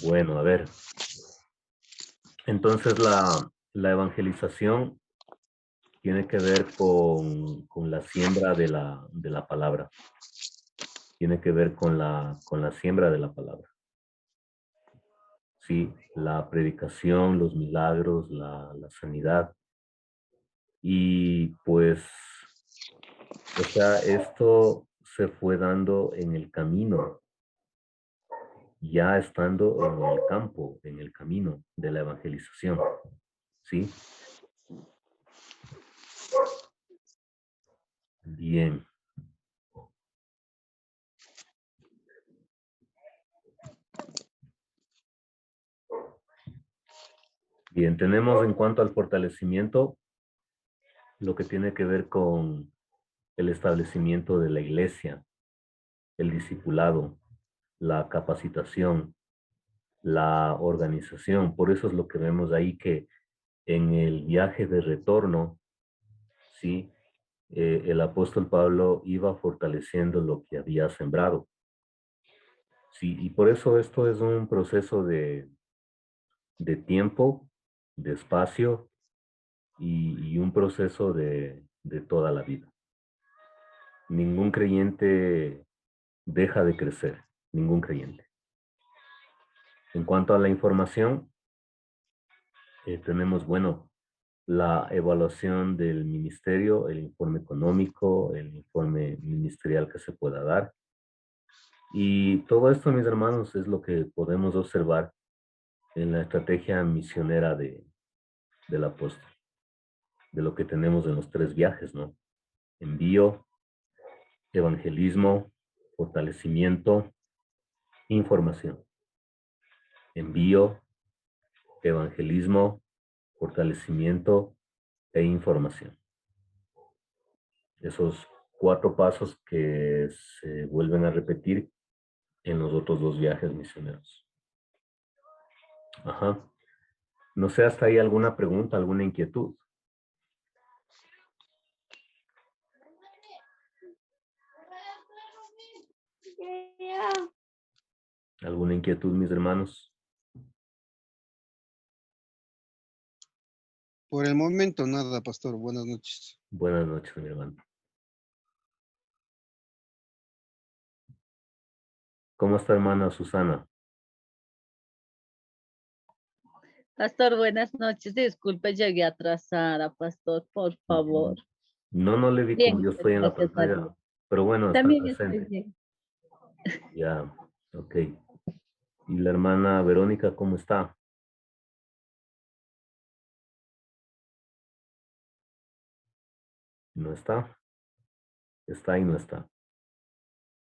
Bueno, a ver. Entonces la evangelización tiene que ver con la siembra de la palabra. Tiene que ver con la siembra de la palabra. Sí, la predicación, los milagros, la sanidad. Y pues, o sea, esto se fue dando en el camino, ya estando en el campo, en el camino de la evangelización. ¿Sí? Bien. Bien, tenemos en cuanto al fortalecimiento lo que tiene que ver con el establecimiento de la iglesia, el discipulado, la capacitación, la organización. Por eso es lo que vemos ahí que en el viaje de retorno, sí, el apóstol Pablo iba fortaleciendo lo que había sembrado. Sí, y por eso esto es un proceso de tiempo, de espacio y un proceso de toda la vida. Ningún creyente deja de crecer, ningún creyente. En cuanto a la información, tenemos, bueno, la evaluación del ministerio, el informe económico, el informe ministerial que se pueda dar. Y todo esto, mis hermanos, es lo que podemos observar en la estrategia misionera del apóstol, de lo que tenemos en los 3 viajes, ¿no? Envío, evangelismo, fortalecimiento, información. Envío, evangelismo, fortalecimiento e información. Esos 4 pasos que se vuelven a repetir en los otros 2 viajes misioneros. Ajá. No sé, hasta ahí alguna pregunta, alguna inquietud. ¿Alguna inquietud, mis hermanos? Por el momento nada, pastor. Buenas noches. Buenas noches, mi hermano. ¿Cómo está, hermana Susana? Pastor, buenas noches. Disculpe, llegué atrasada, pastor, por favor. No, no le vi como Bien, yo estoy en la gracias a Dios. pantalla, pero bueno, está También estoy presente. bien. Ya, ok. ¿Y la hermana Verónica cómo está? ¿No está? Está y no está.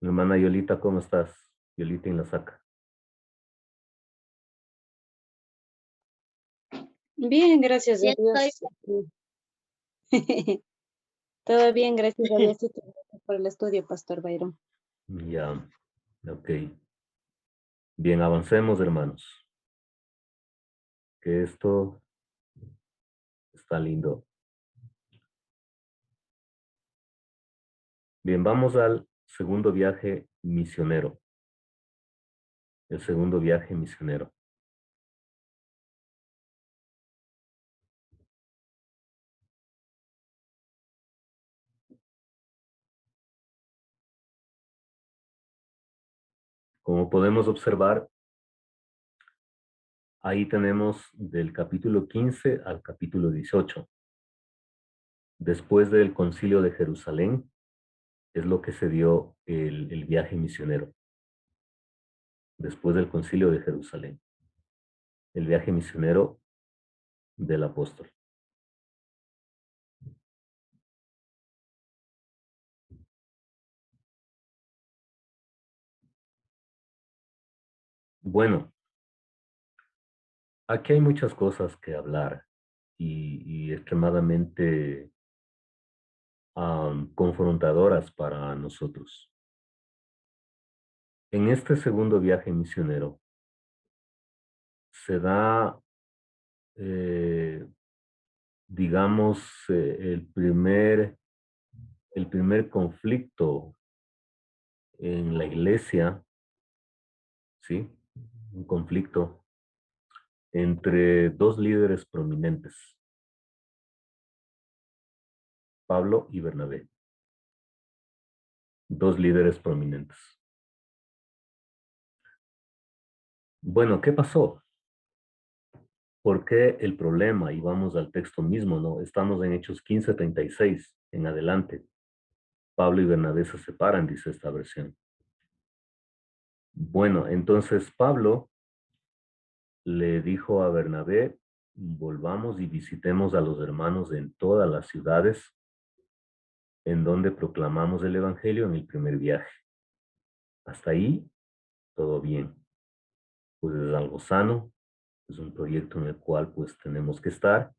Mi hermana Yolita, ¿cómo estás? Yolita en la saca. Bien, gracias Sí a estoy. Dios. Todo bien, gracias a Dios. Y gracias por el estudio, Pastor Byron. Ya, ok. Bien, avancemos, hermanos. Que esto está lindo. Bien, vamos al segundo viaje misionero. El segundo viaje misionero. Como podemos observar, ahí tenemos del capítulo 15 al capítulo 18. Después del concilio de Jerusalén, es lo que se dio el viaje misionero. Después del concilio de Jerusalén. El viaje misionero del apóstol. Bueno, aquí hay muchas cosas que hablar y extremadamente confrontadoras para nosotros. En este segundo viaje misionero se da, digamos, el primer conflicto en la iglesia, ¿sí? un conflicto entre dos líderes prominentes, Pablo y Bernabé. Dos líderes prominentes. Bueno, ¿qué pasó? ¿Por qué el problema? Y vamos al texto mismo, ¿no? Estamos en Hechos 15:36 en adelante. Pablo y Bernabé se separan, dice esta versión. Bueno, entonces Pablo le dijo a Bernabé, volvamos y visitemos a los hermanos en todas las ciudades en donde proclamamos el evangelio en el primer viaje. Hasta ahí, todo bien. Pues es algo sano, es un proyecto en el cual pues tenemos que estar.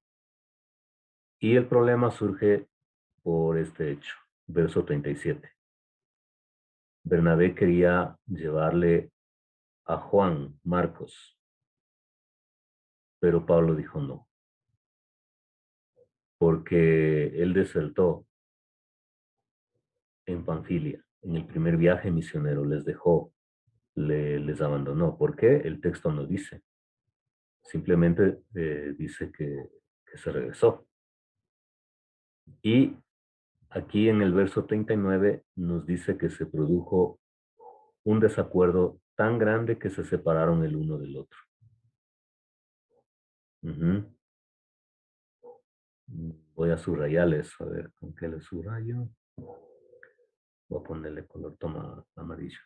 Y el problema surge por este hecho. Verso 37. Bernabé quería llevarle a Juan, Marcos, pero Pablo dijo no, porque él desertó en Panfilia, en el primer viaje misionero, les dejó, les abandonó. ¿Por qué? El texto no dice. Simplemente dice que se regresó. Y aquí en el verso 39 nos dice que se produjo un desacuerdo tan grande que se separaron el uno del otro. Ujú. Voy a subrayarles, a ver, ¿con qué le subrayo? Voy a ponerle color toma amarillo.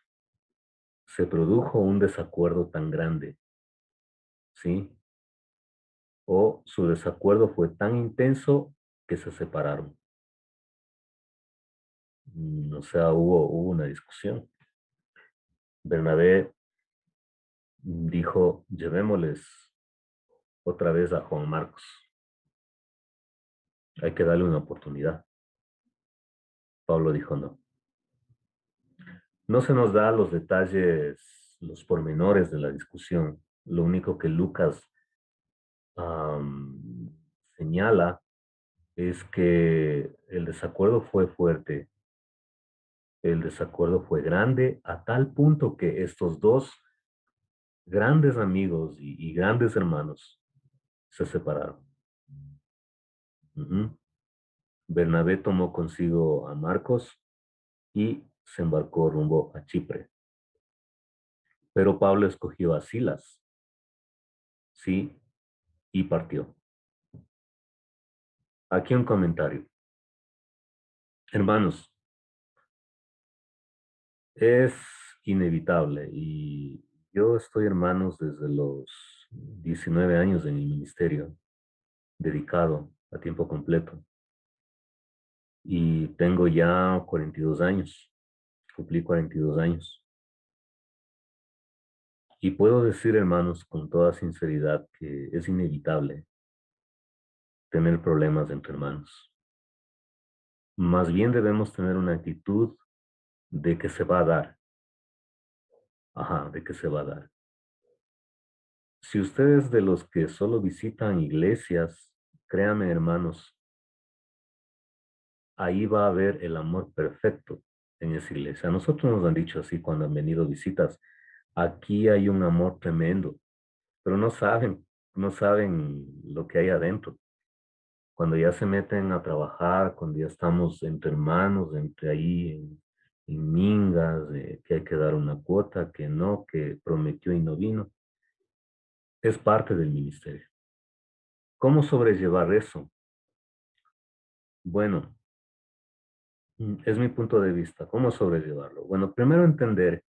Se produjo un desacuerdo tan grande, ¿sí? O su desacuerdo fue tan intenso que se separaron. O sea, hubo una discusión. Bernabé dijo, llevémosles otra vez a Juan Marcos. Hay que darle una oportunidad. Pablo dijo no. No se nos da los detalles, los pormenores de la discusión. Lo único que Lucas señala es que el desacuerdo fue fuerte, el desacuerdo fue grande a tal punto que estos dos grandes amigos y grandes hermanos se separaron. Ujú. Bernabé tomó consigo a Marcos y se embarcó rumbo a Chipre. Pero Pablo escogió a Silas, sí, y partió. Aquí un comentario. Hermanos, es inevitable y yo estoy, hermanos, desde los 19 años en el ministerio, dedicado a tiempo completo. Y tengo ya 42 años, cumplí 42 años. Y puedo decir, hermanos, con toda sinceridad que es inevitable tener problemas entre hermanos. Más bien debemos tener una actitud de que se va a dar. Ajá, de que se va a dar. Si ustedes de los que solo visitan iglesias, créanme, hermanos, ahí va a haber el amor perfecto en esa iglesia. A nosotros nos han dicho así cuando han venido visitas, aquí hay un amor tremendo, pero no saben lo que hay adentro. Cuando ya se meten a trabajar, cuando ya estamos entre hermanos, entre ahí en mingas, que hay que dar una cuota, que no, que prometió y no vino, es parte del ministerio. ¿Cómo sobrellevar eso? Bueno, es mi punto de vista. ¿Cómo sobrellevarlo? Bueno, primero entender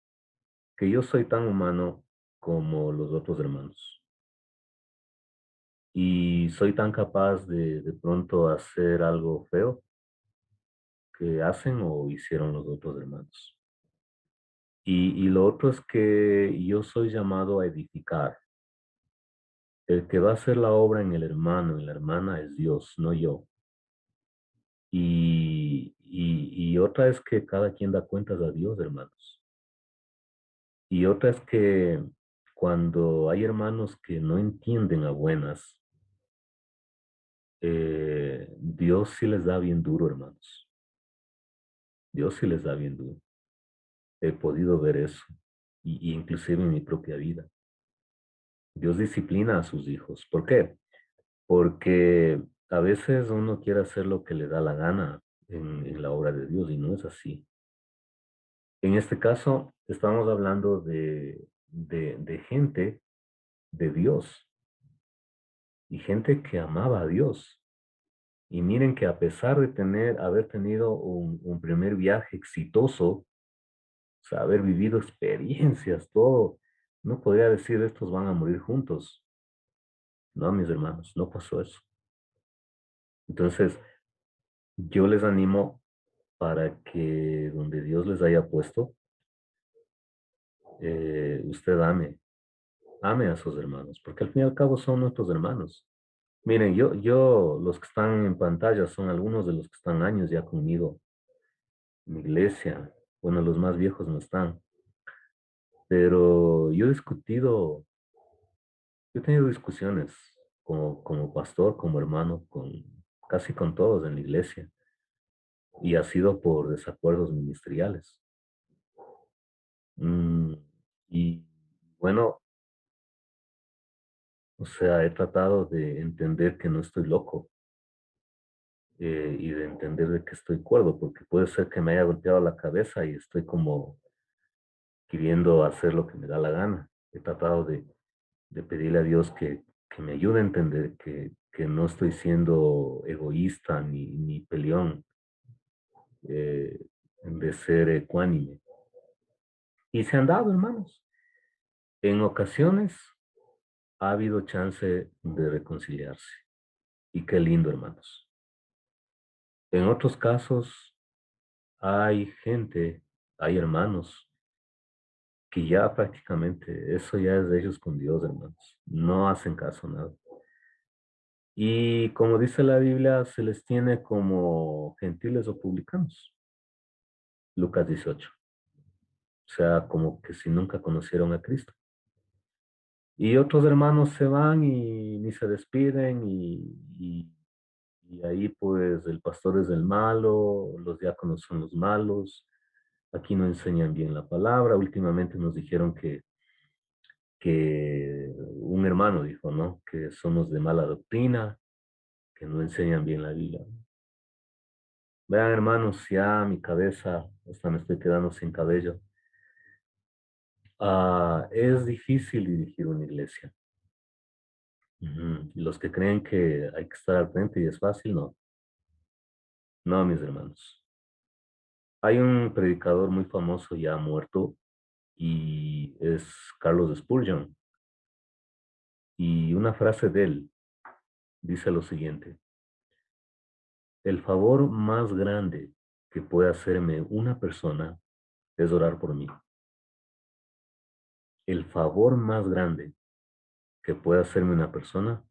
que yo soy tan humano como los otros hermanos. Y soy tan capaz de pronto hacer algo feo que hacen o hicieron los otros hermanos. Y lo otro es que yo soy llamado a edificar. El que va a hacer la obra en el hermano, en la hermana, es Dios, no yo. Y otra es que cada quien da cuentas a Dios, hermanos. Y otra es que cuando hay hermanos que no entienden a buenas, Dios sí les da bien duro, hermanos. Dios sí les da bien duro. He podido ver eso, y inclusive en mi propia vida. Dios disciplina a sus hijos. ¿Por qué? Porque a veces uno quiere hacer lo que le da la gana en la obra de Dios y no es así. En este caso, estamos hablando de gente de Dios y gente que amaba a Dios. Y miren que a pesar de haber tenido un primer viaje exitoso, o sea, haber vivido experiencias, todo, no podría decir estos van a morir juntos. No, mis hermanos, no pasó eso. Entonces, yo les animo para que donde Dios les haya puesto, usted ame a sus hermanos, porque al fin y al cabo son nuestros hermanos. Miren, los que están en pantalla son algunos de los que están años ya conmigo en mi iglesia. Bueno, los más viejos no están, pero yo he tenido discusiones como pastor, como hermano, casi con todos en la iglesia, y ha sido por desacuerdos ministeriales. Mm, y bueno, o sea, he tratado de entender que no estoy loco y de entender de que estoy cuerdo, porque puede ser que me haya golpeado la cabeza y estoy como queriendo hacer lo que me da la gana. He tratado de pedirle a Dios que me ayude a entender que no estoy siendo egoísta ni peleón, eh, de ser ecuánime. Y se han dado, hermanos. En ocasiones ha habido chance de reconciliarse. Y qué lindo, hermanos. En otros casos hay gente, hay hermanos que ya prácticamente eso ya es de ellos con Dios, hermanos. No hacen caso a nada. Y como dice la Biblia, se les tiene como gentiles o publicanos. Lucas 18. O sea, como que si nunca conocieron a Cristo. Y otros hermanos se van y ni se despiden y ahí pues el pastor es el malo, los diáconos son los malos, aquí no enseñan bien la palabra. Últimamente nos dijeron que un hermano dijo, ¿no? Que somos de mala doctrina, que no enseñan bien la Biblia. Vean, hermanos, ya mi cabeza, hasta me estoy quedando sin cabello. Es difícil dirigir una iglesia. Ujú. Y los que creen que hay que estar al frente y es fácil, no. No, mis hermanos. Hay un predicador muy famoso ya muerto y es Carlos Spurgeon. Y una frase de él dice lo siguiente: el favor más grande que puede hacerme una persona es orar por mí. El favor más grande que puede hacerme una persona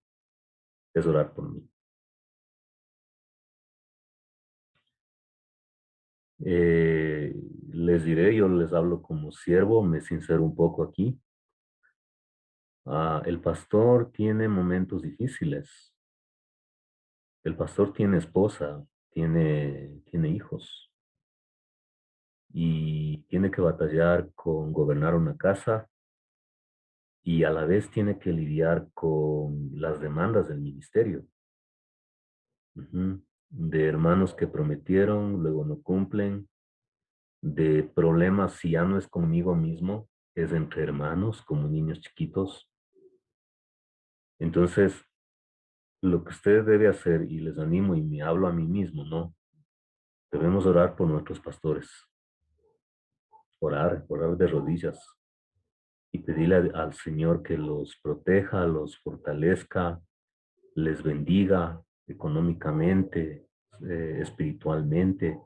es orar por mí. Eh, Les diré, yo les hablo como siervo, me sincero un poco aquí. El pastor tiene momentos difíciles. El pastor tiene esposa, tiene hijos y tiene que batallar con gobernar una casa y a la vez tiene que lidiar con las demandas del ministerio. Ujú. De hermanos que prometieron, luego no cumplen, de problemas si ya no es conmigo mismo, es entre hermanos, como niños chiquitos. Entonces, lo que usted debe hacer, y les animo y me hablo a mí mismo, ¿no? Debemos orar por nuestros pastores, orar de rodillas y pedirle al Señor que los proteja, los fortalezca, les bendiga económicamente, espiritualmente,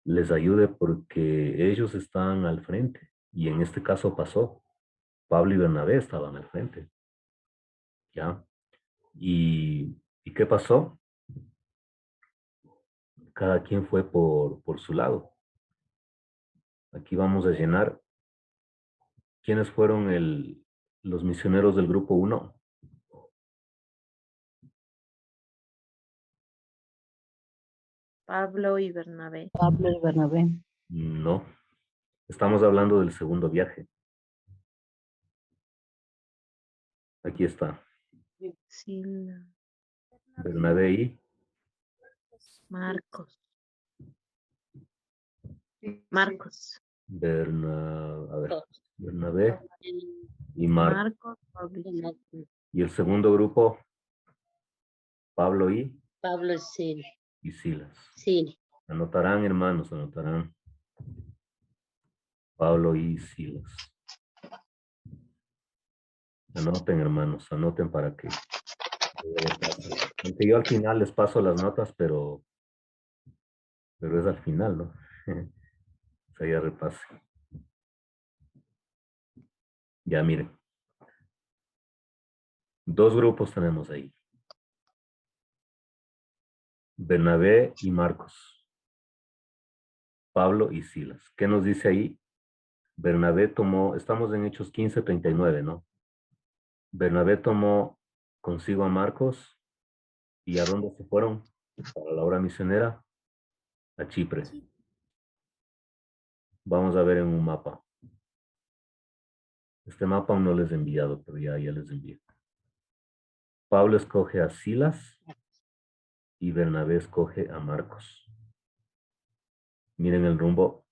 les ayude porque ellos están al frente. Y en este caso pasó. Pablo y Bernabé estaban al frente, ¿ya? ¿Y qué pasó? Cada quien fue por su lado. Aquí vamos a llenar. ¿Quiénes fueron los misioneros del grupo 1? Pablo y Bernabé. Pablo y Bernabé. No. Estamos hablando del segundo viaje. Aquí está. Sila, Bernabé y Marcos. Marcos. A ver, Bernabé y Marcos. Marcos. Pablo. Y el segundo grupo, Pablo Pablo sí, y Silas. sí. Anotarán, hermanos, anotarán. Pablo y Silas. Anoten, hermanos, anoten para que... Aunque yo al final les paso las notas, pero es al final, ¿no? O sea, ya repase. Ya miren. Dos grupos tenemos ahí. Bernabé y Marcos. Pablo y Silas. ¿Qué nos dice ahí? Bernabé tomó, estamos en Hechos 15:39, ¿no? Bernabé tomó consigo a Marcos. ¿Y a dónde se fueron? Para la obra misionera. A Chipre. Vamos a ver en un mapa. Este mapa aún no les he enviado, pero ya les envié. Pablo escoge a Silas y Bernabé escoge a Marcos. Miren el rumbo.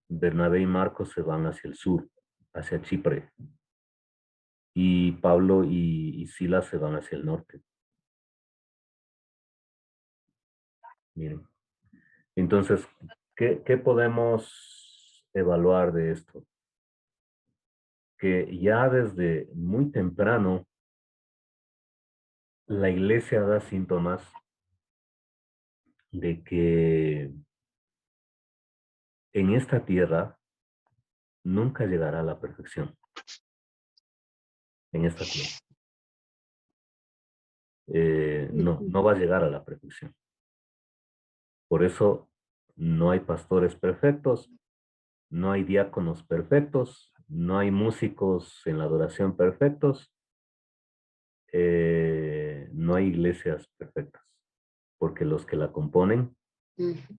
Bernabé y Marcos se van hacia el sur, hacia Chipre. Y Pablo y Silas se van hacia el norte. Miren. Entonces, ¿qué podemos evaluar de esto? Que ya desde muy temprano la iglesia da síntomas de que en esta tierra nunca llegará a la perfección. En esta tierra. No va a llegar a la perfección. Por eso no hay pastores perfectos, no hay diáconos perfectos, no hay músicos en la adoración perfectos, no hay iglesias perfectas, porque los que la componen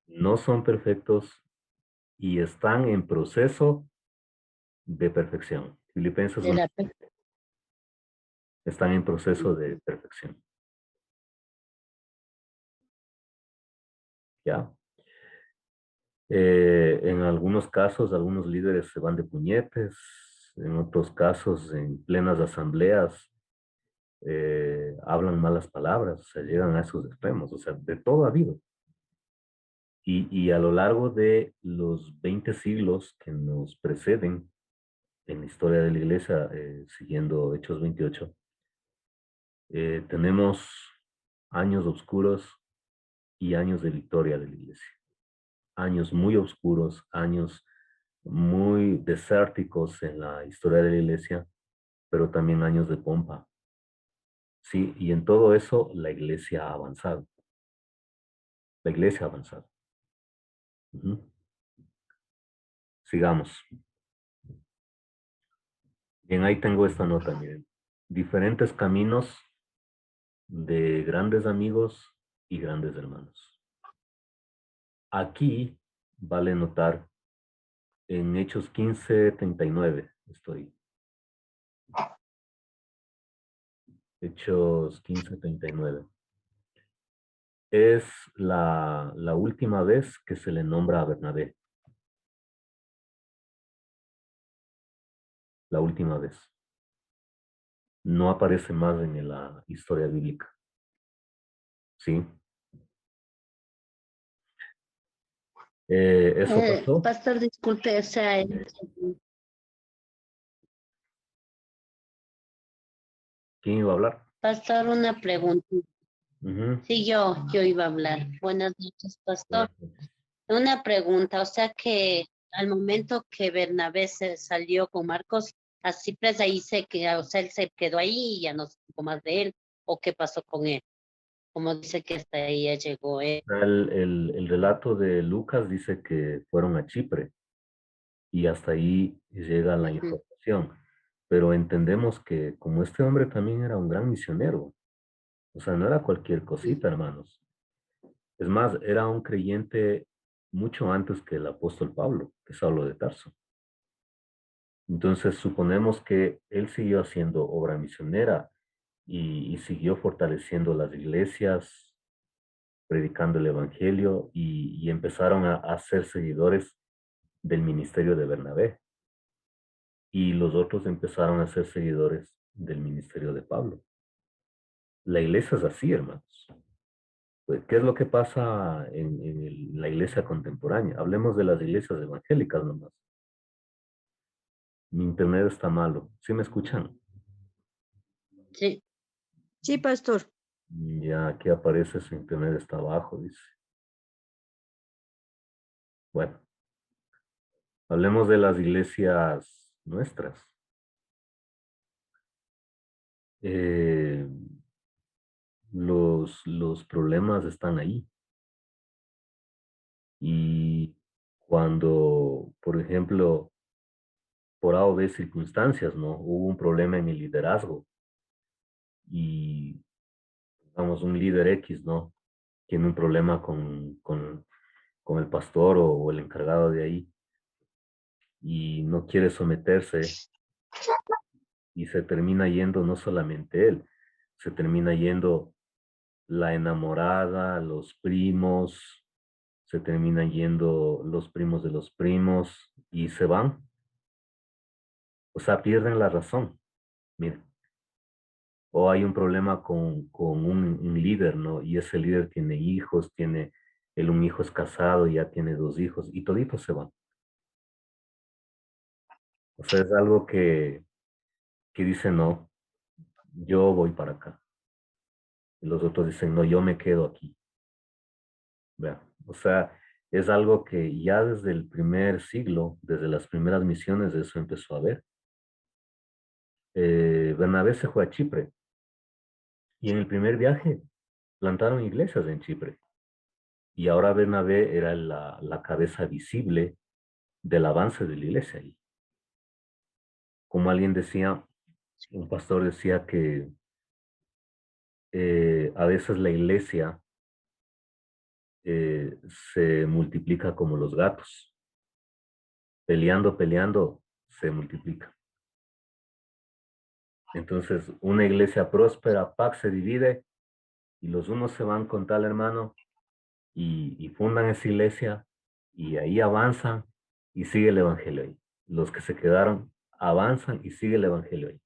no son perfectos y están en proceso de perfección. Filipenses De la, están en proceso de perfección. ¿Ya? En algunos casos, algunos líderes se van de puñetes, en otros casos, en plenas asambleas, hablan malas palabras, o sea, llegan a esos extremos, o sea, de todo ha habido. Y a lo largo de los 20 siglos que nos preceden en la historia de la iglesia, siguiendo Hechos 28, tenemos años oscuros y años de victoria de la iglesia. Años muy oscuros, años muy desérticos en la historia de la iglesia, pero también años de pompa. Sí, y en todo eso la iglesia ha avanzado. La iglesia ha avanzado. Sigamos. Bien, ahí tengo esta nota, miren. Diferentes caminos de grandes amigos y grandes hermanos. Aquí vale notar en Hechos 15:39 estoy. Hechos 15:39. Es la última vez que se le nombra a Bernabé. La última vez. No aparece más en la historia bíblica. ¿Sí? ¿Eso pasó? pastor, disculpe, o sea, ¿Quién iba a hablar? pastor, una pregunta. Ujú. Sí, yo iba a hablar. Buenas noches, pastor. Buenas noches. Una pregunta, o sea que al momento que Bernabé se salió con Marcos, así pues ahí o sea, él se quedó ahí y ya no supo más de él, o qué pasó con él, como dice que hasta ahí ya llegó él. El relato de Lucas dice que fueron a Chipre y hasta ahí llega la información. Pero entendemos que como este hombre también era un gran misionero, o sea, no era cualquier cosita, hermanos. Es más, era un creyente mucho antes que el apóstol Pablo, que es Saulo de Tarso. Entonces suponemos que él siguió haciendo obra misionera y siguió fortaleciendo las iglesias, predicando el evangelio y empezaron a ser seguidores del ministerio de Bernabé. Y los otros empezaron a ser seguidores del ministerio de Pablo. La iglesia es así, hermanos. Pues, ¿qué es lo que pasa en la iglesia contemporánea? Hablemos de las iglesias evangélicas nomás. Mi internet está malo. ¿Sí me escuchan? Sí, Sí, pastor. Ya aquí aparece su internet está abajo, dice. Bueno, hablemos de las iglesias nuestras. Eh, los problemas están ahí. Y cuando, por ejemplo, por A o B circunstancias, ¿no? Hubo un problema en el liderazgo y, digamos, un líder X, ¿no? Tiene un problema con el pastor o el encargado de ahí y no quiere someterse y se termina yendo no solamente él, se termina yendo la enamorada, los primos, se terminan yendo los primos de los primos y se van. O sea, pierden la razón. Miren, o hay un problema con un líder, ¿no? Y ese líder tiene hijos, un hijo es casado, ya tiene dos hijos, y toditos se van. O sea, es algo que dice, no, yo voy para acá. Y los otros dicen, no, yo me quedo aquí. Vean, o sea, es algo que ya desde el primer siglo, desde las primeras misiones, eso empezó a ver. Bernabé se fue a Chipre y en el primer viaje plantaron iglesias en Chipre. Y ahora Bernabé era la cabeza visible del avance de la iglesia ahí. Como alguien decía, un pastor decía que a veces la iglesia eh, se multiplica como los gatos. Peleando, peleando, se multiplica. Entonces, una iglesia próspera, Pax se divide y los unos se van con tal hermano y fundan esa iglesia y ahí avanzan y sigue el evangelio ahí. Los que se quedaron avanzan y sigue el evangelio ahí.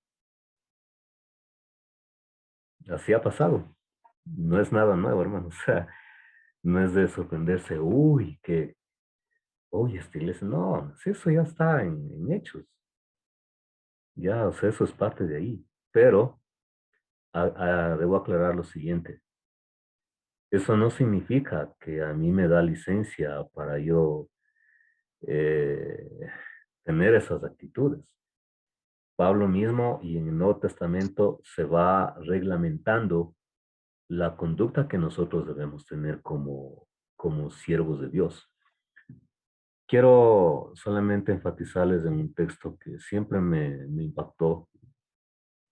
Así ha pasado. No es nada nuevo, hermano. O sea, no es de sorprenderse, uy, uy, esta iglesia. No, si eso ya está en hechos. Ya, o sea, eso es parte de ahí. Pero debo aclarar lo siguiente. Eso no significa que a mí me da licencia para yo eh, tener esas actitudes. Pablo mismo y en el Nuevo Testamento se va reglamentando la conducta que nosotros debemos tener como siervos de Dios. Quiero solamente enfatizarles en un texto que siempre me impactó.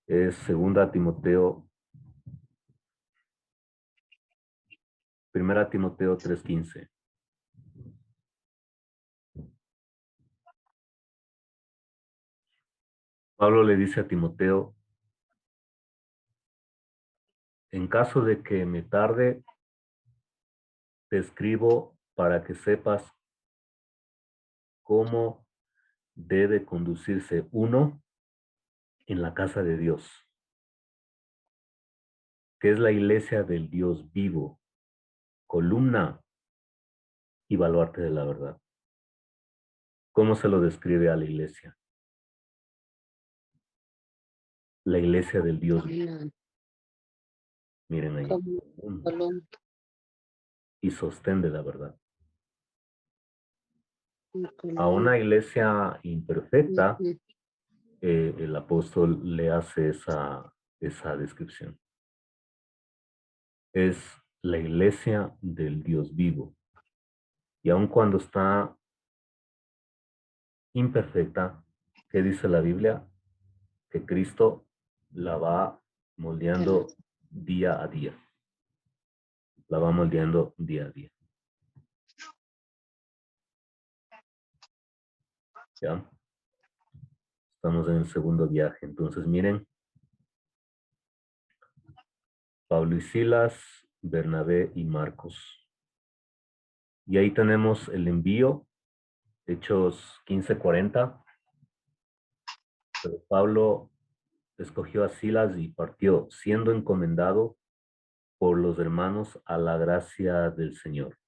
Es 2 Timoteo 3:15. Pablo le dice a Timoteo, en caso de que me tarde, te escribo para que sepas cómo debe conducirse uno en la casa de Dios, que es la iglesia del Dios vivo, columna y baluarte de la verdad. ¿Cómo se lo describe a la iglesia? La iglesia del Dios vivo. Miren ahí. Columna. Y sostén de la verdad. A una iglesia imperfecta, el apóstol le hace esa descripción. Es la iglesia del Dios vivo. Y aun cuando está imperfecta, ¿qué dice la Biblia? Que Cristo la va moldeando día a día. La va moldeando día a día. ¿Ya? Estamos en el segundo viaje. Entonces, miren, Pablo y Silas, Bernabé y Marcos. Y ahí tenemos el envío, Hechos 15:40. Pero Pablo escogió a Silas y partió, siendo encomendado por los hermanos a la gracia del Señor.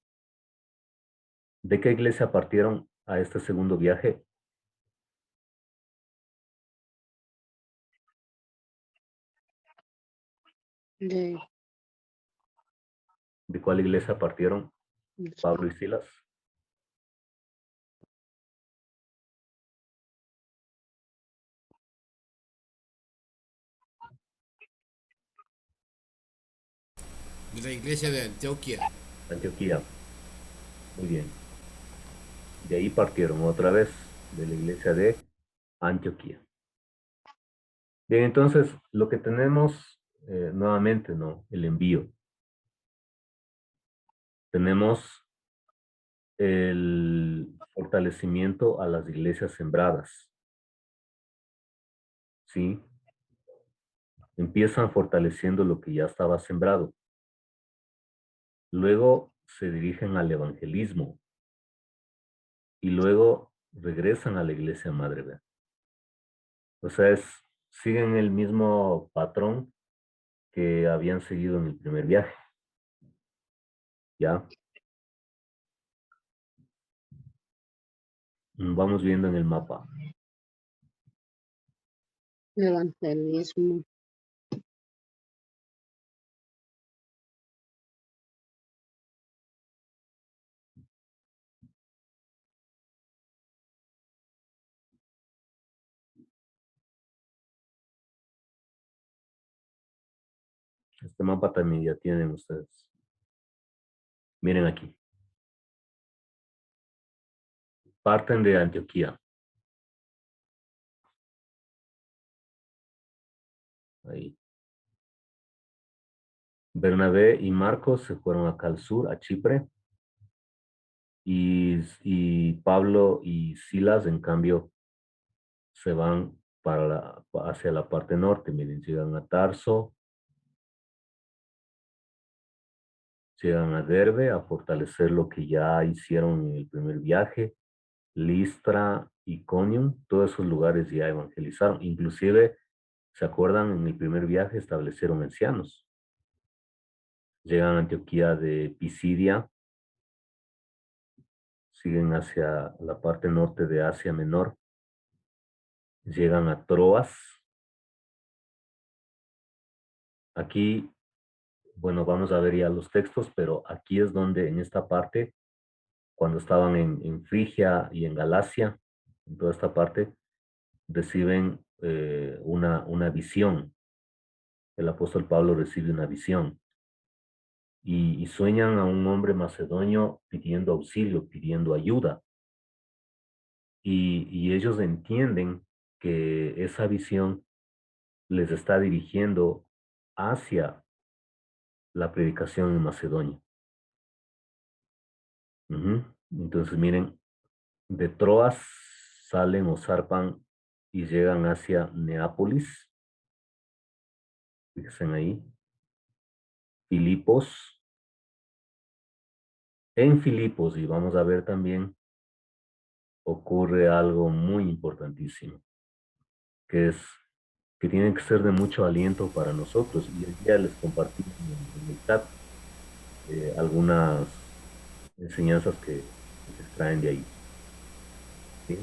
¿De qué iglesia partieron a este segundo viaje? De, ¿De cuál iglesia partieron Pablo y Silas? De la iglesia de Antioquia. Antioquía. Muy bien. De ahí partieron otra vez de la iglesia de Antioquía. Bien, entonces lo que tenemos nuevamente, ¿no? El envío. Tenemos el fortalecimiento a las iglesias sembradas. ¿Sí? Empiezan fortaleciendo lo que ya estaba sembrado. Luego se dirigen al evangelismo y luego regresan a la iglesia madre. ¿Ve? O sea, siguen el mismo patrón que habían seguido en el primer viaje. ¿Ya? Vamos viendo en el mapa. evangelismo. Este mapa también ya tienen ustedes. Miren aquí. Parten de Antioquía. Ahí. Bernabé y Marcos se fueron acá al sur, a Chipre. Y Pablo y Silas, en cambio, se van hacia la parte norte. Miren, llegan a Tarso, llegan a Derbe a fortalecer lo que ya hicieron en el primer viaje. Listra, Iconium, todos esos lugares ya evangelizaron. Inclusive, ¿se acuerdan? En el primer viaje establecieron ancianos. Llegan a Antioquía de Pisidia, siguen hacia la parte norte de Asia Menor, llegan a Troas. Aquí, bueno, vamos a ver ya los textos, pero aquí es donde en esta parte, cuando estaban en Frigia y en Galacia, en toda esta parte, reciben una visión. El apóstol Pablo recibe una visión y sueñan a un hombre macedonio pidiendo auxilio, pidiendo ayuda. Y ellos entienden que esa visión les está dirigiendo hacia la predicación en Macedonia. Entonces, miren, de Troas salen o zarpan y llegan hacia Neápolis. Fíjense ahí. Filipos. En Filipos, y vamos a ver también, ocurre algo muy importantísimo, que tiene que ser de mucho aliento para nosotros. Y hoy día les compartí en el chat algunas enseñanzas que se extraen de ahí. ¿Sí?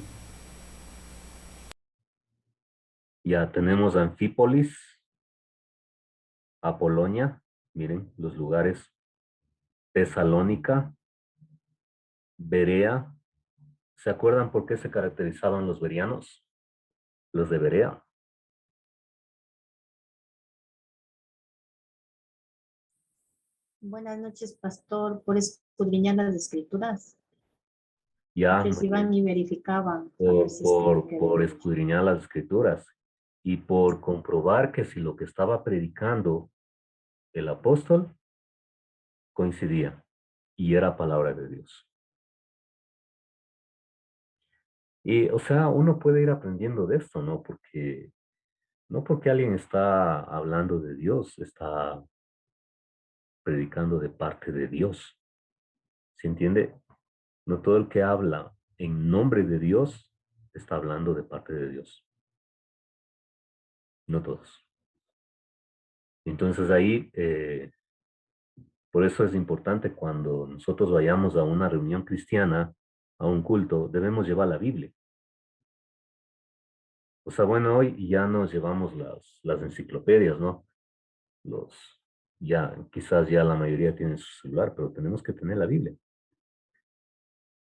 Ya tenemos Anfípolis, Apolonia, miren los lugares, Tesalónica, Berea. ¿Se acuerdan por qué se caracterizaban los bereanos? Los de Berea. Buenas noches, pastor, por escudriñar las escrituras. Ya, Que se iban y verificaban a ver si es que lo que por habían dicho. escudriñar las escrituras y por comprobar que si lo que estaba predicando el apóstol coincidía y era palabra de Dios. Y, o sea, uno puede ir aprendiendo de esto, ¿no? No porque alguien está hablando de Dios, está predicando de parte de Dios. ¿Se entiende? No todo el que habla en nombre de Dios está hablando de parte de Dios. No todos. Entonces ahí, por eso es importante cuando nosotros vayamos a una reunión cristiana, a un culto, debemos llevar la Biblia. O sea, bueno, hoy ya nos llevamos las enciclopedias, ¿no? Quizás ya la mayoría tienen su celular, pero tenemos que tener la Biblia.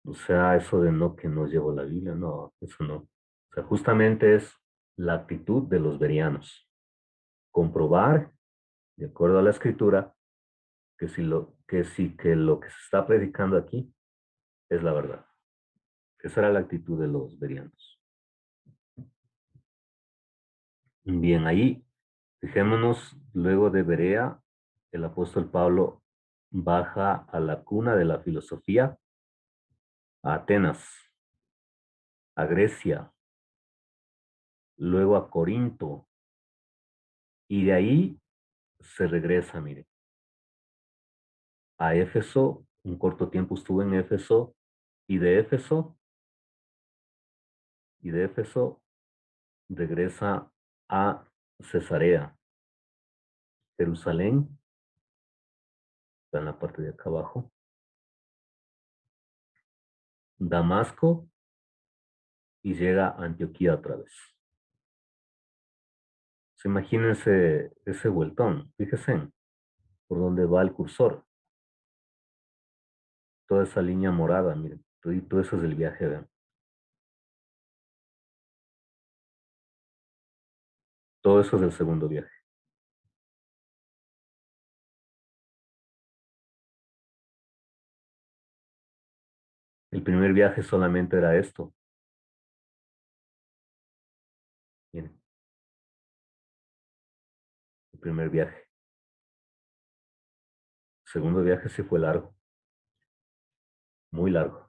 O sea, eso de no que no llevo la Biblia, no, eso no. O sea, justamente es la actitud de los berianos. Comprobar, de acuerdo a la escritura, que lo que se está predicando aquí es la verdad. Esa era la actitud de los berianos. Bien, ahí, fijémonos, luego de Berea, el apóstol Pablo baja a la cuna de la filosofía, a Atenas, a Grecia, luego a Corinto, y de ahí se regresa, mire, a Éfeso, un corto tiempo estuvo en Éfeso, y de Éfeso, regresa a Cesarea, Jerusalén, está en la parte de acá abajo, Damasco, y llega a Antioquía otra vez. Imagínense ese vueltón, fíjense por dónde va el cursor. Toda esa línea morada, miren, todo eso es el viaje, vean. Todo eso es el segundo viaje. El primer viaje solamente era esto. Miren. El primer viaje. El segundo viaje sí fue largo. Muy largo.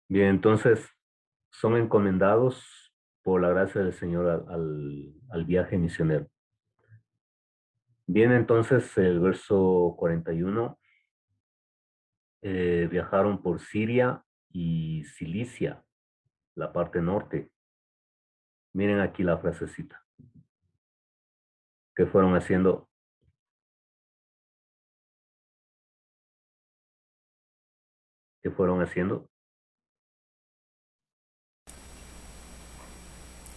Bien, entonces son encomendados por la gracia del Señor al viaje misionero. Bien, entonces el verso 41. Viajaron por Siria y Cilicia, la parte norte. Miren aquí la frasecita. ¿Qué fueron haciendo? ¿Qué fueron haciendo?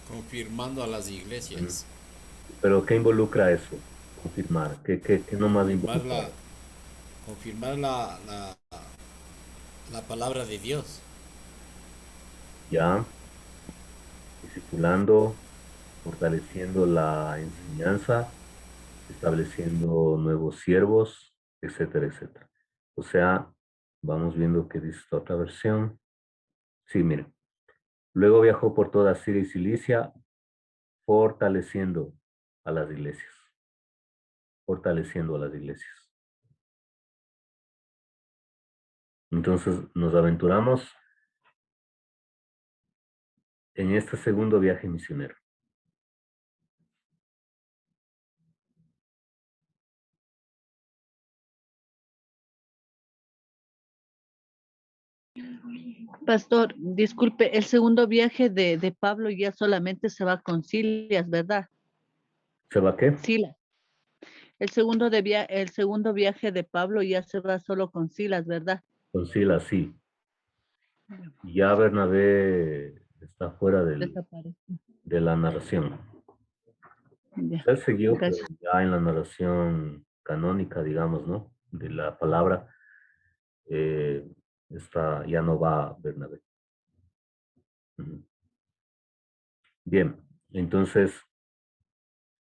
Confirmando a las iglesias. ¿Pero qué involucra eso? Confirmar. ¿Qué nomás Confirmar involucra? confirmar la palabra de Dios. Ya, discipulando, fortaleciendo la enseñanza, estableciendo nuevos siervos, etcétera, etcétera. O sea, vamos viendo qué dice esta otra versión. Sí, miren. Luego viajó por toda Siria y Cilicia, fortaleciendo a las iglesias. Fortaleciendo a las iglesias. Entonces nos aventuramos en este segundo viaje misionero. Pastor, disculpe, el segundo viaje de Pablo ya solamente se va con Silas, ¿verdad? ¿Se va qué? Silas. El segundo viaje de Pablo ya se va solo con Silas, ¿verdad? Con Silas, sí. Ya Bernabé está fuera Desaparece. de la narración. Ya, Él siguió, pero gracias. ya en la narración canónica, digamos, ¿no? De la palabra, ya no va Bernabé. Ujú. Bien, entonces,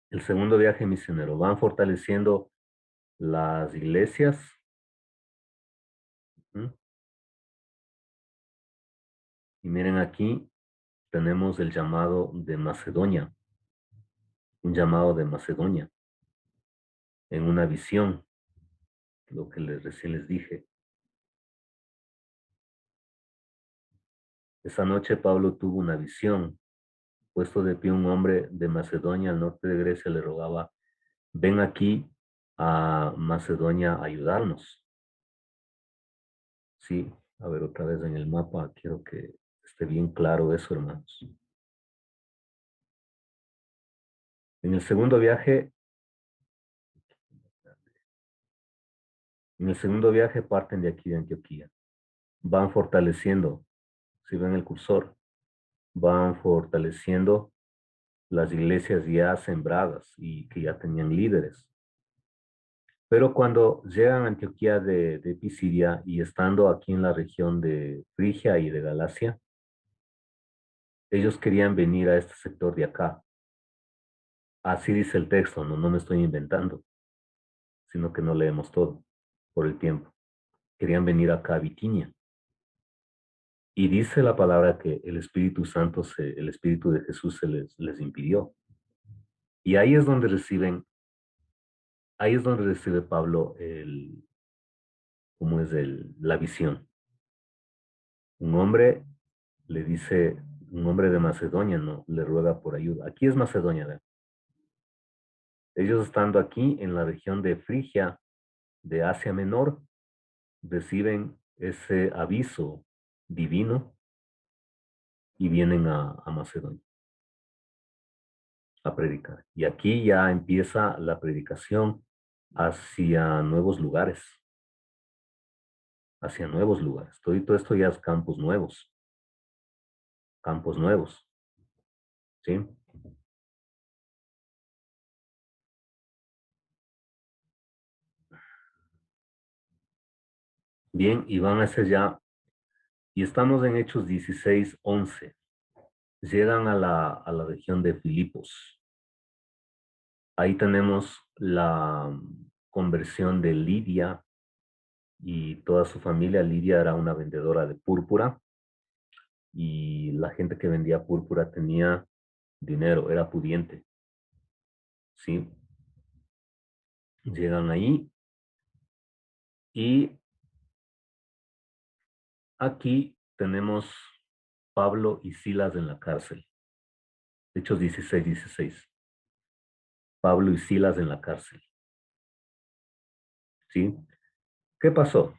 el segundo viaje misionero. Van fortaleciendo las iglesias. ¿Mm? Y miren aquí, tenemos el llamado de Macedonia, un llamado de Macedonia, en una visión, lo que recién les dije. Esa noche Pablo tuvo una visión. Puesto de pie un hombre de Macedonia, al norte de Grecia, le rogaba, ven aquí a Macedonia a ayudarnos. Sí, a ver otra vez en el mapa, quiero que esté bien claro eso, hermanos. En el segundo viaje parten de aquí de Antioquía. Van fortaleciendo, si ven el cursor, van fortaleciendo las iglesias ya sembradas y que ya tenían líderes. Pero cuando llegan a Antioquía de Pisidia y estando aquí en la región de Frigia y de Galacia, ellos querían venir a este sector de acá. Así dice el texto, no me estoy inventando, sino que no leemos todo por el tiempo. Querían venir acá a Bitinia. Y dice la palabra que el Espíritu Santo, el Espíritu de Jesús se les impidió. Y ahí es donde recibe Pablo la visión. Un hombre le dice, un hombre de Macedonia, no, le ruega por ayuda. Aquí es Macedonia, ¿verdad? Ellos estando aquí en la región de Frigia, de Asia Menor, reciben ese aviso divino y vienen a Macedonia a predicar. Y aquí ya empieza la predicación hacia nuevos lugares. Hacia nuevos lugares. Todo esto ya es campos nuevos. Campos nuevos. ¿Sí? Bien, y van a ser ya, y estamos en Hechos 16:11. Llegan a la región de Filipos. Ahí tenemos la conversión de Lidia y toda su familia. Lidia era una vendedora de púrpura y la gente que vendía púrpura tenía dinero, era pudiente. ¿Sí? Llegan ahí y aquí tenemos Pablo y Silas en la cárcel. Hechos 16:16. Pablo y Silas en la cárcel. ¿Sí? ¿Qué pasó?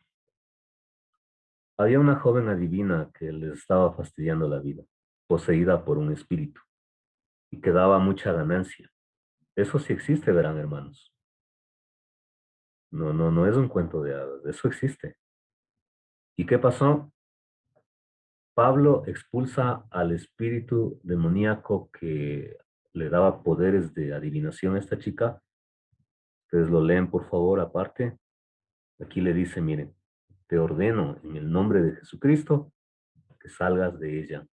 Había una joven adivina que les estaba fastidiando la vida, poseída por un espíritu, y que daba mucha ganancia. Eso sí existe, verán, hermanos. No es un cuento de hadas, eso existe. ¿Y qué pasó? Pablo expulsa al espíritu demoníaco que le daba poderes de adivinación a esta chica. Ustedes lo leen, por favor, aparte. Aquí le dice, miren, te ordeno en el nombre de Jesucristo que salgas de ella.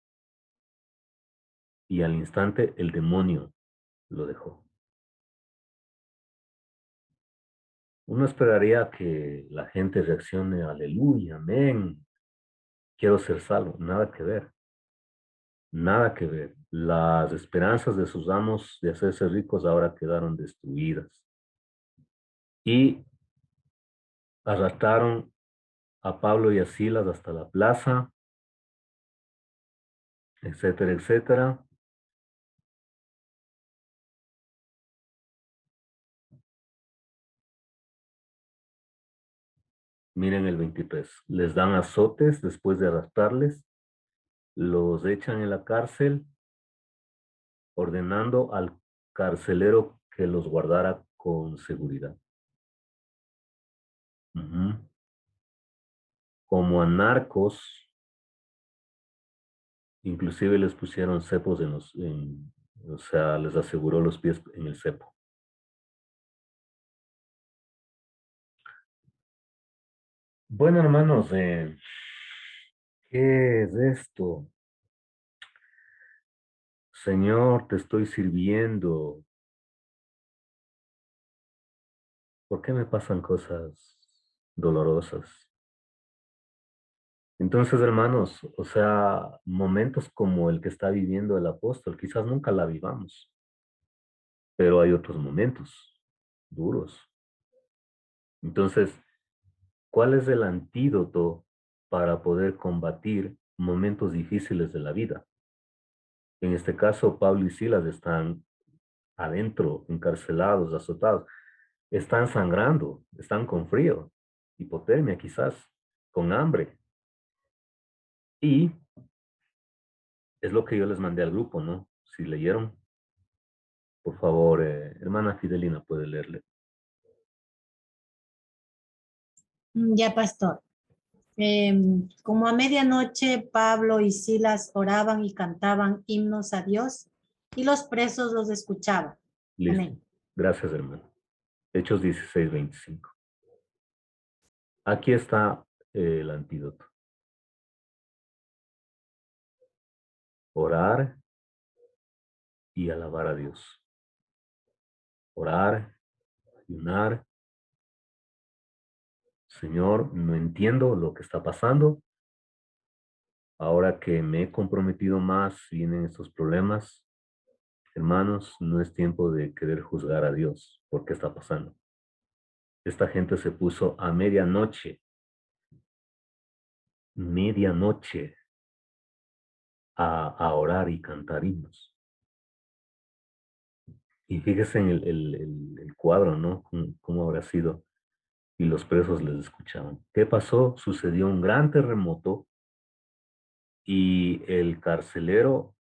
Y al instante el demonio lo dejó. Uno esperaría que la gente reaccione, aleluya, amén, quiero ser salvo. Nada que ver. Nada que ver. Las esperanzas de sus amos de hacerse ricos ahora quedaron destruidas. Y arrastraron a Pablo y a Silas hasta la plaza, etcétera, etcétera. Miren el 23. Les dan azotes después de arrastrarles, los echan en la cárcel, ordenando al carcelero que los guardara con seguridad. Como a narcos, inclusive les pusieron cepos o sea, les aseguró los pies en el cepo. Bueno, hermanos, ¿qué es esto? Señor, te estoy sirviendo. ¿Por qué me pasan cosas dolorosas? Entonces, hermanos, o sea, momentos como el que está viviendo el apóstol, quizás nunca la vivamos, pero hay otros momentos duros. Entonces, ¿cuál es el antídoto para poder combatir momentos difíciles de la vida? En este caso, Pablo y Silas están adentro, encarcelados, azotados, están sangrando, están con frío, hipotermia quizás, con hambre. Y es lo que yo les mandé al grupo, ¿no? Si leyeron, por favor, hermana Fidelina, puede leerle. Ya, pastor. Como a medianoche, Pablo y Silas oraban y cantaban himnos a Dios y los presos los escuchaban. Listo. Amén. Gracias, hermano. Hechos 16, 25. Aquí está el antídoto. Orar y alabar a Dios. Orar, ayunar. Señor, no entiendo lo que está pasando. Ahora que me he comprometido más, vienen estos problemas. Hermanos, no es tiempo de querer juzgar a Dios por qué está pasando. Esta gente se puso a medianoche a orar y cantar himnos. Y fíjese en el cuadro, ¿no? ¿Cómo habrá sido? Y los presos les escuchaban. ¿Qué pasó? Sucedió un gran terremoto y el carcelero,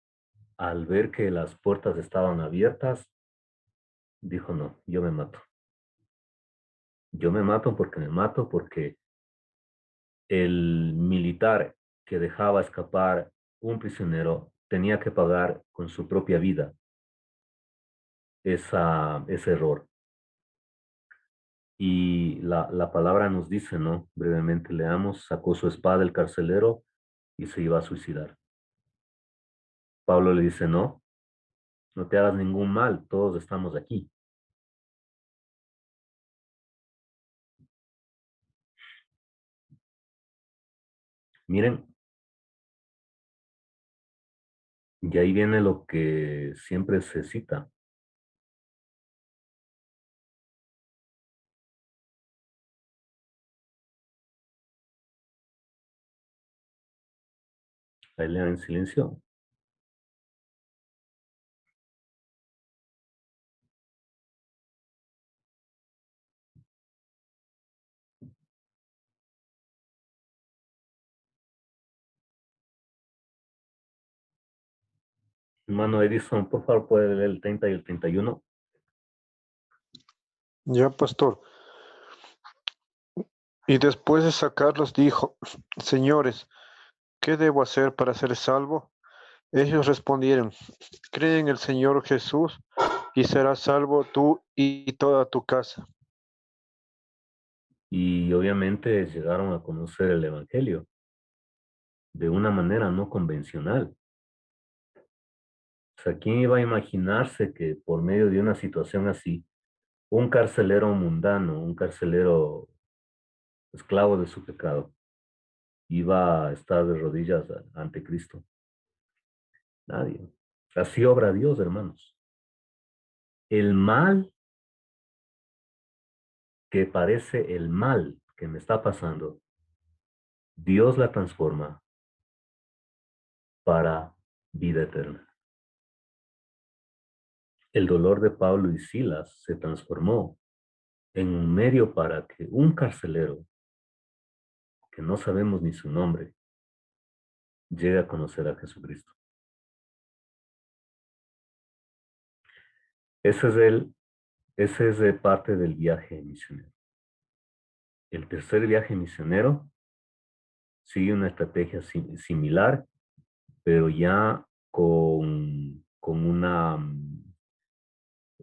al ver que las puertas estaban abiertas, dijo, no, yo me mato. Yo me mato porque me mato porque el militar que dejaba escapar un prisionero tenía que pagar con su propia vida ese error. Y la palabra nos dice, ¿no? Brevemente leamos, sacó su espada el carcelero y se iba a suicidar. Pablo le dice, no, no te hagas ningún mal, todos estamos aquí. Miren, y ahí viene lo que siempre se cita. Ahí lean en silencio. Hermano Edison, por favor, puede leer el 30 y el 31. Ya, pastor. Y después de sacarlos dijo, señores, ¿qué debo hacer para ser salvo? Ellos respondieron, cree en el Señor Jesús y serás salvo tú y toda tu casa. Y obviamente llegaron a conocer el Evangelio de una manera no convencional. O sea, ¿quién iba a imaginarse que por medio de una situación así, un carcelero mundano, un carcelero esclavo de su pecado, iba a estar de rodillas ante Cristo? Nadie. Así obra Dios, hermanos. El mal que parece el mal que me está pasando, Dios la transforma para vida eterna. El dolor de Pablo y Silas se transformó en un medio para que un carcelero, que no sabemos ni su nombre, llegue a conocer a Jesucristo. Ese es de parte del viaje misionero. El tercer viaje misionero sigue una estrategia similar, pero ya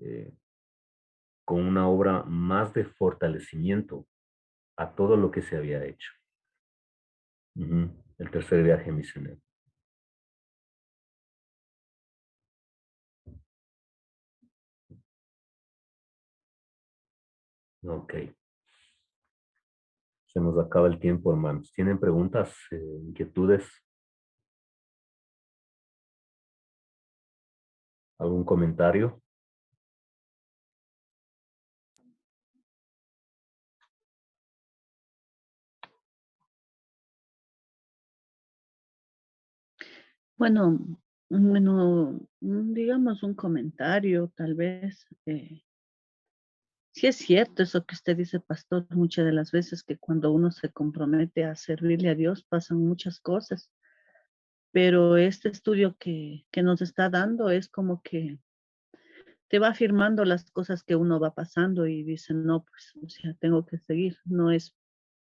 eh, con una obra más de fortalecimiento a todo lo que se había hecho. El tercer viaje misionero. Ok. Se nos acaba el tiempo, hermanos. ¿Tienen preguntas, inquietudes? ¿Algún comentario? Bueno, digamos un comentario, tal vez. Sí es cierto eso que usted dice, pastor, muchas de las veces que cuando uno se compromete a servirle a Dios pasan muchas cosas, pero este estudio que nos está dando es como que te va afirmando las cosas que uno va pasando y dice, no, pues, o sea, tengo que seguir, no es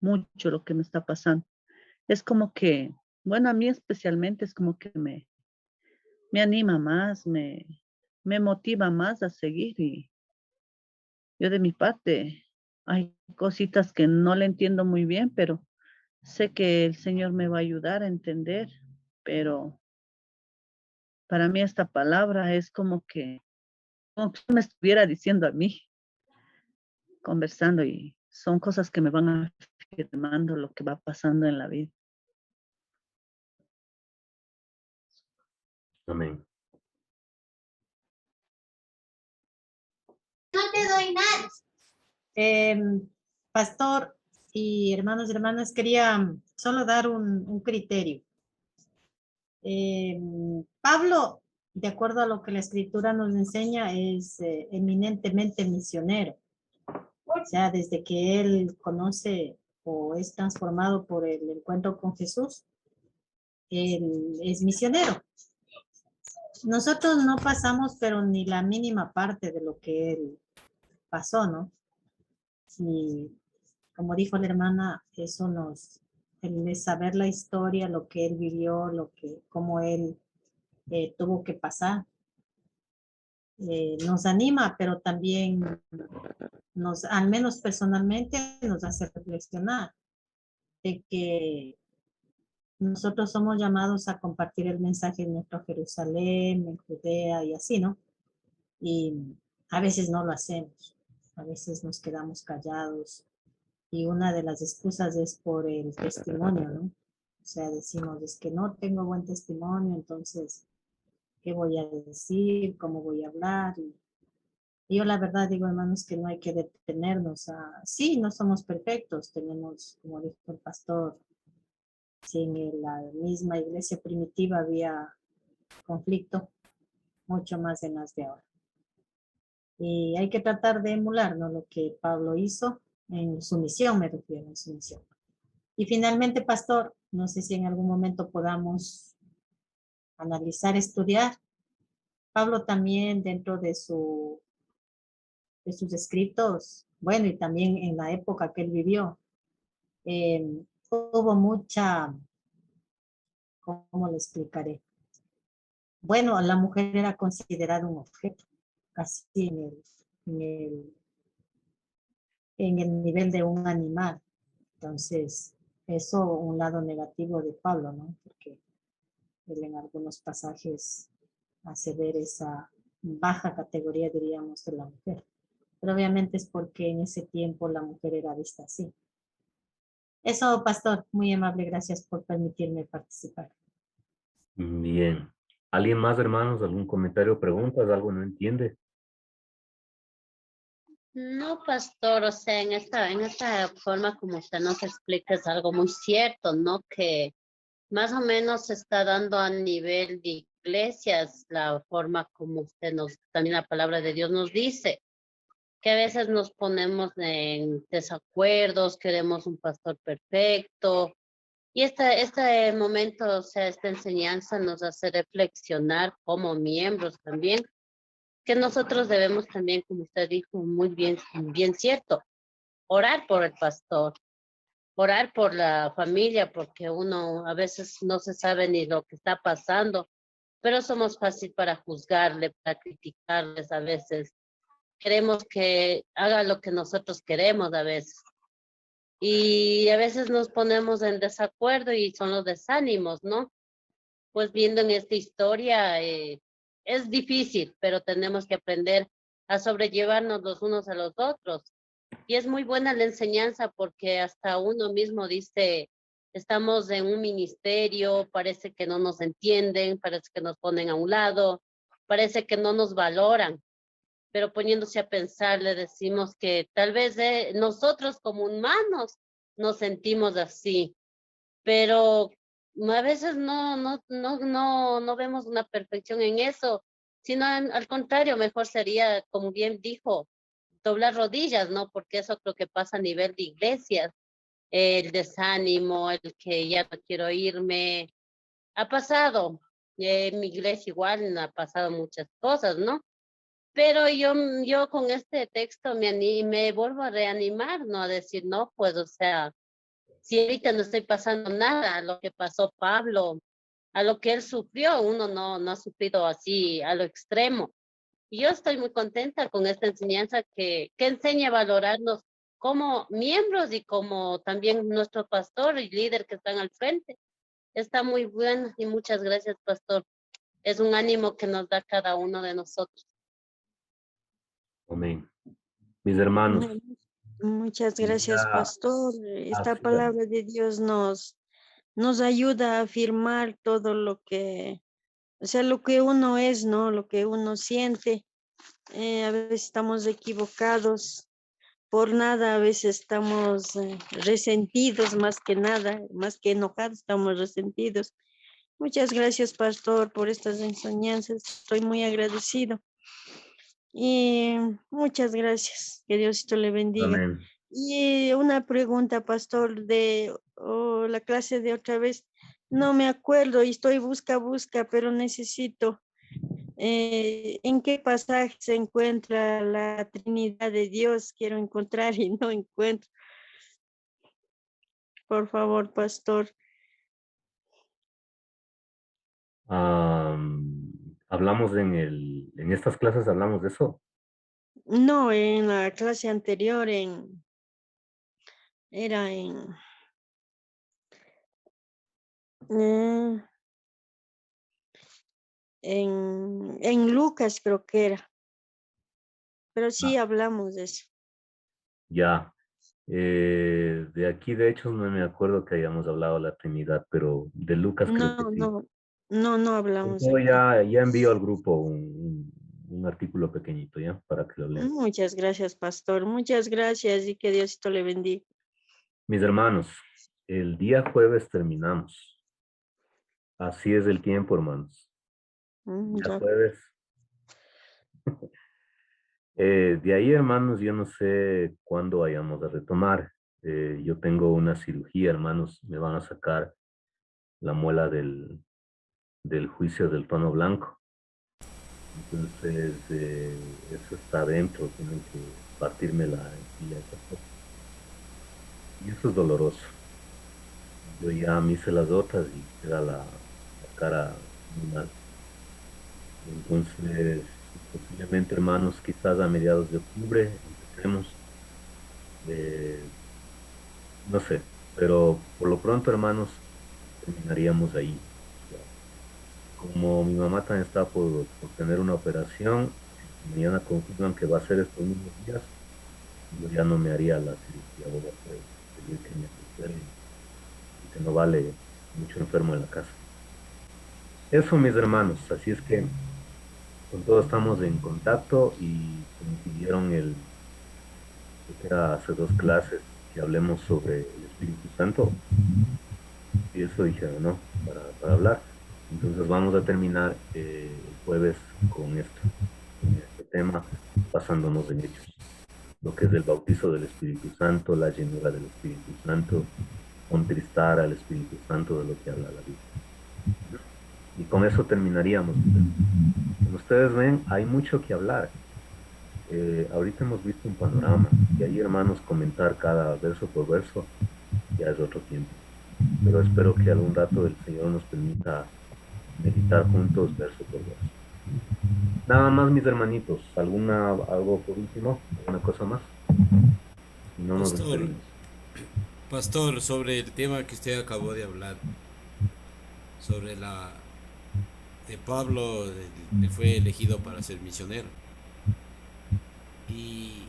mucho lo que me está pasando. Es como que, bueno, a mí especialmente es como que me anima más, me motiva más a seguir y yo de mi parte hay cositas que no le entiendo muy bien, pero sé que el Señor me va a ayudar a entender, pero para mí esta palabra es como que me estuviera diciendo a mí, conversando y son cosas que me van afirmando lo que va pasando en la vida. Amén. No te doy nada. Pastor y hermanos y hermanas, quería solo dar un criterio. Pablo, de acuerdo a lo que la escritura nos enseña, es eminentemente misionero. O sea, desde que él conoce o es transformado por el encuentro con Jesús, él es misionero. Nosotros no pasamos, pero ni la mínima parte de lo que él pasó, ¿no? Y como dijo la hermana, eso el saber la historia, lo que él vivió, cómo él tuvo que pasar, nos anima, pero también al menos personalmente, nos hace reflexionar de que nosotros somos llamados a compartir el mensaje en nuestro Jerusalén, en Judea y así, ¿no? Y a veces no lo hacemos, a veces nos quedamos callados y una de las excusas es por el testimonio, ¿no? O sea, decimos, es que no tengo buen testimonio, entonces, ¿qué voy a decir? ¿Cómo voy a hablar? Y yo la verdad digo, hermanos, que no hay que detenernos sí, no somos perfectos, tenemos, como dijo el pastor, si en la misma iglesia primitiva había conflicto, mucho más en las de ahora. Y hay que tratar de emular, ¿no? Lo que Pablo hizo en su misión, me refiero, en su misión. Y finalmente, pastor, no sé si en algún momento podamos analizar, estudiar. Pablo también dentro de sus escritos, bueno, y también en la época que él vivió, hubo mucha, ¿cómo le explicaré? Bueno, la mujer era considerada un objeto, casi en el nivel de un animal. Entonces, eso un lado negativo de Pablo, ¿no? Porque él en algunos pasajes hace ver esa baja categoría, diríamos, de la mujer. Pero obviamente es porque en ese tiempo la mujer era vista así. Eso, pastor, muy amable, gracias por permitirme participar. Bien. ¿Alguien más, hermanos? ¿Algún comentario, preguntas? ¿Algo no entiende? No, pastor, o sea, en esta forma como usted nos explica es algo muy cierto, ¿no? Que más o menos se está dando a nivel de iglesias la forma como también la palabra de Dios nos dice, que a veces nos ponemos en desacuerdos, queremos un pastor perfecto, y este momento, o sea, esta enseñanza nos hace reflexionar como miembros también, que nosotros debemos también, como usted dijo, muy bien, bien cierto, orar por el pastor, orar por la familia, porque uno a veces no se sabe ni lo que está pasando, pero somos fácil para juzgarle, para criticarles a veces. Queremos que haga lo que nosotros queremos a veces. Y a veces nos ponemos en desacuerdo y son los desánimos, ¿no? Pues viendo en esta historia, es difícil, pero tenemos que aprender a sobrellevarnos los unos a los otros. Y es muy buena la enseñanza porque hasta uno mismo dice, estamos en un ministerio, parece que no nos entienden, parece que nos ponen a un lado, parece que no nos valoran, pero poniéndose a pensar le decimos que tal vez nosotros como humanos nos sentimos así, pero a veces no vemos una perfección en eso, sino al contrario, mejor sería, como bien dijo, doblar rodillas, ¿no? Porque eso creo que pasa a nivel de iglesias, el desánimo, el que ya no quiero irme, ha pasado, en mi iglesia igual ha pasado muchas cosas, ¿no? Pero yo con este texto me vuelvo a reanimar, ¿no? A decir, no, pues, o sea, si ahorita no estoy pasando nada, a lo que pasó Pablo, a lo que él sufrió, uno no ha sufrido así a lo extremo. Y yo estoy muy contenta con esta enseñanza que enseña a valorarnos como miembros y como también nuestro pastor y líder que están al frente. Está muy bueno y muchas gracias, pastor. Es un ánimo que nos da cada uno de nosotros. Amén. Mis hermanos, Muchas gracias, ya pastor. Esta hacia, palabra de Dios nos ayuda a afirmar todo lo que, o sea, lo que uno es, ¿no? Lo que uno siente. A veces estamos equivocados por nada, a veces estamos resentidos más que nada, más que enojados, estamos resentidos. Muchas gracias, pastor, por estas enseñanzas. Estoy muy agradecido. Y muchas gracias. Que Diosito le bendiga. amén. Y una pregunta, pastor, de la clase de otra vez. No me acuerdo y estoy busca, pero necesito. ¿En qué pasaje se encuentra la Trinidad de Dios? Quiero encontrar y no encuentro. Por favor, pastor. Hablamos en estas clases hablamos de eso. No, en la clase anterior, era eh, en Lucas creo que era, pero sí hablamos de eso. Ya. De aquí, de hecho, no me acuerdo que hayamos hablado de la Trinidad, pero de Lucas creo que sí. No hablamos de Yo ya envío al grupo un artículo pequeñito, ¿ya? Para que lo lean. Muchas gracias, pastor. Muchas gracias y que Diosito le bendiga. Mis hermanos, el día jueves terminamos. Así es el tiempo, hermanos. Ya jueves. De ahí, hermanos, yo no sé cuándo vayamos a retomar. Yo tengo una cirugía, hermanos. Me van a sacar la muela del juicio del tono blanco. Entonces, eso está adentro. Tienen que partirme la encía. Y eso es doloroso. Yo ya me hice las otras y queda la cara muy mal. Entonces, posiblemente, hermanos, quizás a mediados de octubre empecemos. No sé, pero por lo pronto, hermanos, terminaríamos ahí. Como mi mamá también está por tener una operación, mañana confirman que va a ser estos mismos días, yo ya no me haría la cirugía, voy a pedir que me recupere y que no vale mucho enfermo en la casa. Eso, mis hermanos, así es que con todo estamos en contacto y como pidieron creo que era hace 2 clases que hablemos sobre el Espíritu Santo, y eso dijeron, ¿no? Para hablar. Entonces vamos a terminar el jueves con este tema, basándonos en hechos. Lo que es el bautizo del Espíritu Santo, la llenura del Espíritu Santo, contristar al Espíritu Santo, de lo que habla la Biblia. Y con eso terminaríamos. Como ustedes ven, hay mucho que hablar. Ahorita hemos visto un panorama, y ahí, hermanos, comentar cada verso por verso ya es otro tiempo. Pero espero que algún rato el Señor nos permita meditar juntos verso por verso. Nada más, mis hermanitos, algo por último, una cosa más. No nos despedimos. Pastor, sobre el tema que usted acabó de hablar, sobre de Pablo, que fue elegido para ser misionero. Y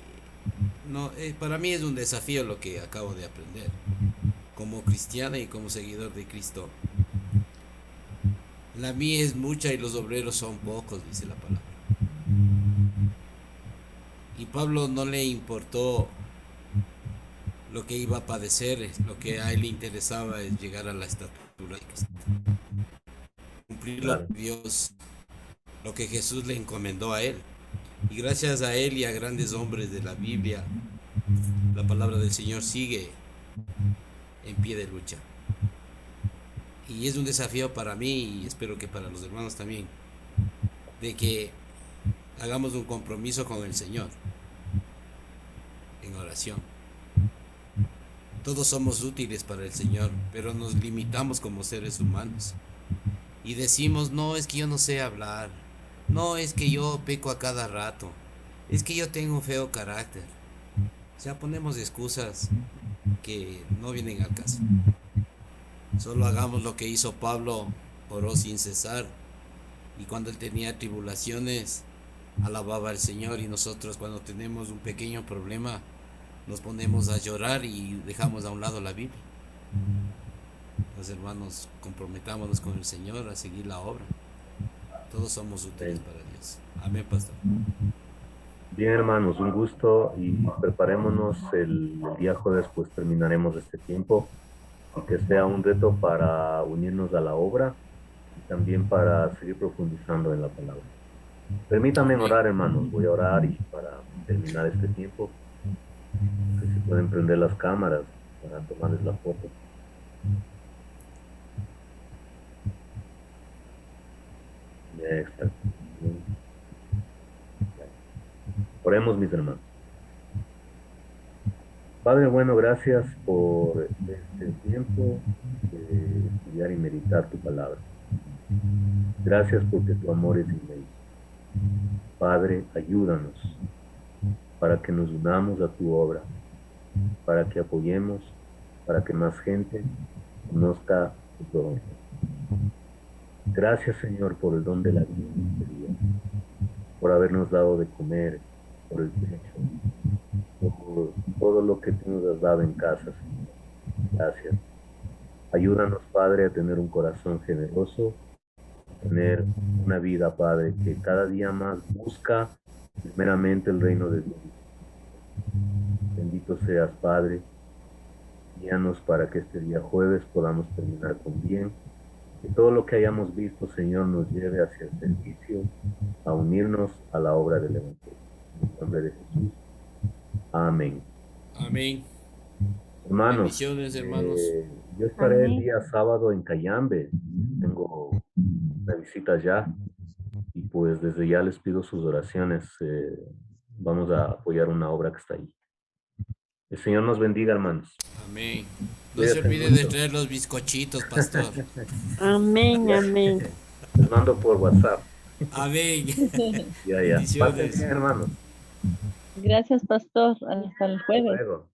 no, para mí es un desafío lo que acabo de aprender. Como cristiana y como seguidor de Cristo. La mía es mucha y los obreros son pocos, dice la palabra. Y Pablo no le importó lo que iba a padecer, lo que a él le interesaba es llegar a la estatura de Cristo. Cumplir lo que Dios, lo que Jesús le encomendó a él. Y gracias a él y a grandes hombres de la Biblia, la palabra del Señor sigue en pie de lucha. Y es un desafío para mí y espero que para los hermanos también, de que hagamos un compromiso con el Señor en oración. Todos somos útiles para el Señor, pero nos limitamos como seres humanos. Y decimos, no, es que yo no sé hablar. No, es que yo peco a cada rato. Es que yo tengo un feo carácter. O sea, ponemos excusas que no vienen al caso. Solo hagamos lo que hizo Pablo, oró sin cesar. Y cuando él tenía tribulaciones, alababa al Señor. Y nosotros cuando tenemos un pequeño problema, nos ponemos a llorar y dejamos a un lado la Biblia. Los hermanos, comprometámonos con el Señor a seguir la obra. Todos somos útiles para Dios. Amén, pastor. Bien, hermanos, un gusto y preparémonos el día jueves, pues terminaremos este tiempo y que sea un reto para unirnos a la obra y también para seguir profundizando en la palabra. Permítanme orar, hermanos, voy a orar y para terminar este tiempo, no sé si pueden prender las cámaras para tomarles la foto. Ya está. Oremos, mis hermanos. Padre bueno, gracias por este tiempo de estudiar y meditar tu palabra. Gracias porque tu amor es inmenso. Padre, ayúdanos para que nos unamos a tu obra, para que apoyemos, para que más gente conozca tu programa. Gracias, Señor, por el don de la vida en este día, por habernos dado de comer, por el techo, por todo lo que tú nos has dado en casa, Señor. Gracias. Ayúdanos, Padre, a tener un corazón generoso, a tener una vida, Padre, que cada día más busca primeramente el reino de Dios. Bendito seas, Padre. Guíanos para que este día jueves podamos terminar con bien. Que todo lo que hayamos visto, Señor, nos lleve hacia el servicio, a unirnos a la obra del Evangelio. En el nombre de Jesús. Amén. Amén. Hermanos, bendiciones, hermanos. Yo estaré Amén. el día sábado en Cayambe. Tengo una visita ya. Y pues desde ya les pido sus oraciones. Vamos a apoyar una obra que está ahí. El Señor nos bendiga, hermanos. Amén. No Cuídate se olvide mucho. de traer los bizcochitos, pastor. Amén, amén. Les mando por WhatsApp. Amén. Ya. Pasen Bendiciones. bien, hermanos. Gracias, pastor. Hasta el Hasta jueves. luego.